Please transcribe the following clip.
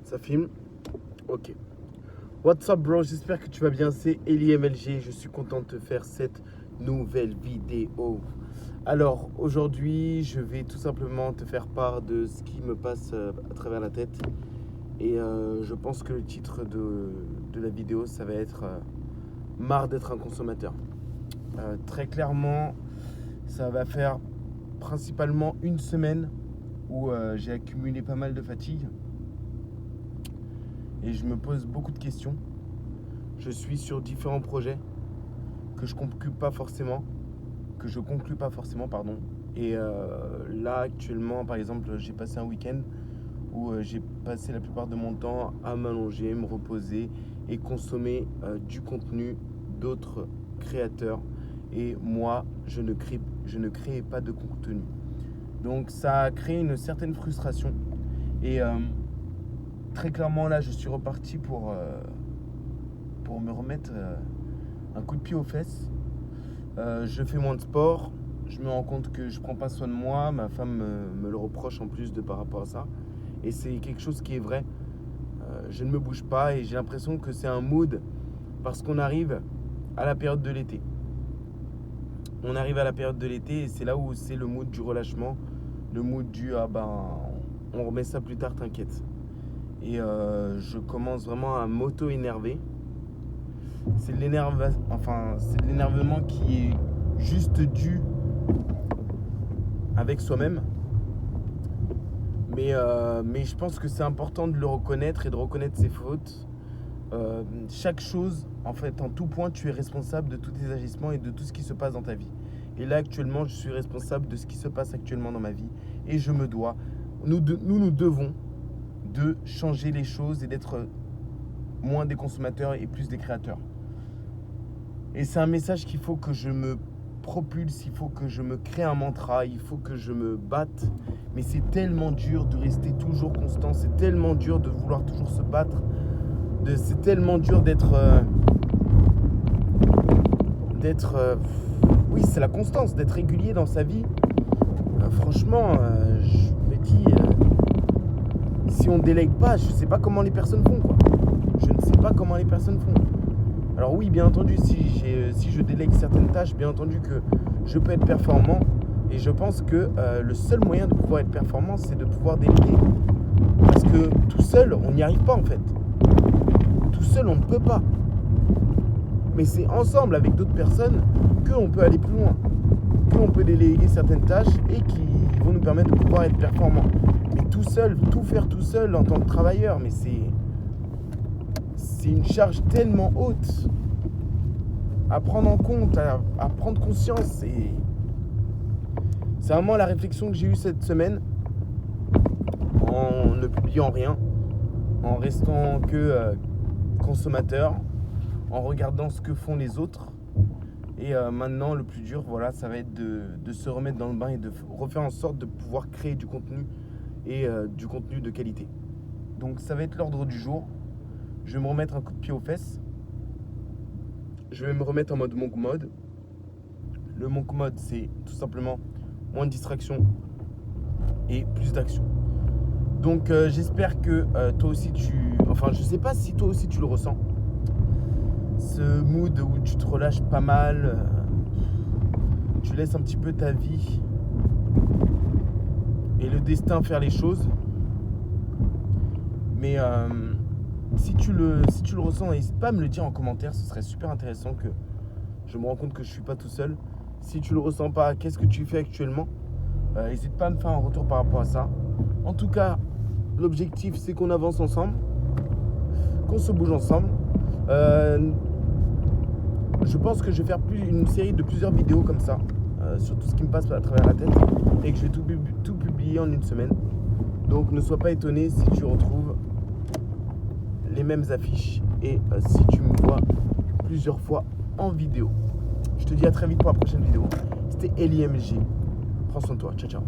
Ça filme? Ok. What's up bro, j'espère que tu vas bien, c'est Eli MLG, je suis content de te faire cette nouvelle vidéo. Alors aujourd'hui je vais tout simplement te faire part de ce qui me passe à travers la tête. Et je pense que le titre de la vidéo ça va être marre d'être un consommateur. Très clairement ça va faire principalement une semaine où j'ai accumulé pas mal de fatigue. Et je me pose beaucoup de questions. Je suis sur différents projets que je conclue pas forcément, pardon. Et là actuellement, par exemple, j'ai passé un week-end où j'ai passé la plupart de mon temps à m'allonger, me reposer et consommer du contenu d'autres créateurs. Et moi, je ne créais pas de contenu. Donc ça a créé une certaine frustration. Et très clairement, là, je suis reparti pour me remettre un coup de pied aux fesses. Je fais moins de sport. Je me rends compte que je ne prends pas soin de moi. Ma femme me le reproche en plus par rapport à ça. Et c'est quelque chose qui est vrai. Je ne me bouge pas et j'ai l'impression que c'est un mood parce qu'on arrive à la période de l'été. On arrive à la période de l'été et c'est là où c'est le mood du relâchement. Le mood du « ah ben, on remet ça plus tard, t'inquiète ». Et je commence vraiment à m'auto-énerver. C'est de l'énervement qui est juste dû avec soi-même. Mais je pense que c'est important de le reconnaître et de reconnaître ses fautes. Chaque chose, en fait, en tout point, tu es responsable de tous tes agissements et de tout ce qui se passe dans ta vie. Et là, actuellement, je suis responsable de ce qui se passe actuellement dans ma vie. Et je me dois, nous devons de changer les choses et d'être moins des consommateurs et plus des créateurs. Et c'est un message qu'il faut que je me propulse, il faut que je me crée un mantra, il faut que je me batte. Mais c'est tellement dur de rester toujours constant, c'est tellement dur de vouloir toujours se battre, c'est tellement dur oui, c'est la constance, d'être régulier dans sa vie. Franchement, je me dis... si on ne délègue pas, je ne sais pas comment les personnes font, quoi. Je ne sais pas comment les personnes font. Alors oui, bien entendu, si je délègue certaines tâches, bien entendu que je peux être performant. Et je pense que le seul moyen de pouvoir être performant, c'est de pouvoir déléguer. Parce que tout seul, on n'y arrive pas en fait. Tout seul, on ne peut pas. Mais c'est ensemble, avec d'autres personnes, qu'on peut aller plus loin. Qu'on peut déléguer certaines tâches et qui vont nous permettre de pouvoir être performants. Mais tout seul, tout faire tout seul en tant que travailleur, mais c'est une charge tellement haute à prendre en compte, à prendre conscience. C'est vraiment la réflexion que j'ai eue cette semaine en ne publiant rien, en restant que consommateur, en regardant ce que font les autres. Et maintenant, le plus dur, voilà, ça va être de se remettre dans le bain et de refaire en sorte de pouvoir créer du contenu et du contenu de qualité. Donc ça va être l'ordre du jour. Je vais me remettre un coup de pied aux fesses. Je vais me remettre en mode monk mode. Le monk mode, c'est tout simplement moins de distraction et plus d'action. Donc j'espère que toi aussi je sais pas si toi aussi tu le ressens. Ce mood où tu te relâches pas mal, tu laisses un petit peu ta vie et le destin faire les choses. Mais si tu le ressens, n'hésite pas à me le dire en commentaire, ce serait super intéressant que je me rends compte que je suis pas tout seul. Si tu le ressens pas, qu'est-ce que tu fais actuellement? N'hésite pas à me faire un retour par rapport à ça. En tout cas, l'objectif c'est qu'on avance ensemble, qu'on se bouge ensemble. Je pense que je vais faire une série de plusieurs vidéos comme ça sur tout ce qui me passe à travers la tête et que je vais tout publier en une semaine. Donc ne sois pas étonné si tu retrouves les mêmes affiches et si tu me vois plusieurs fois en vidéo. Je te dis à très vite pour la prochaine vidéo. C'était Eli MLG. Prends soin de toi. Ciao, ciao.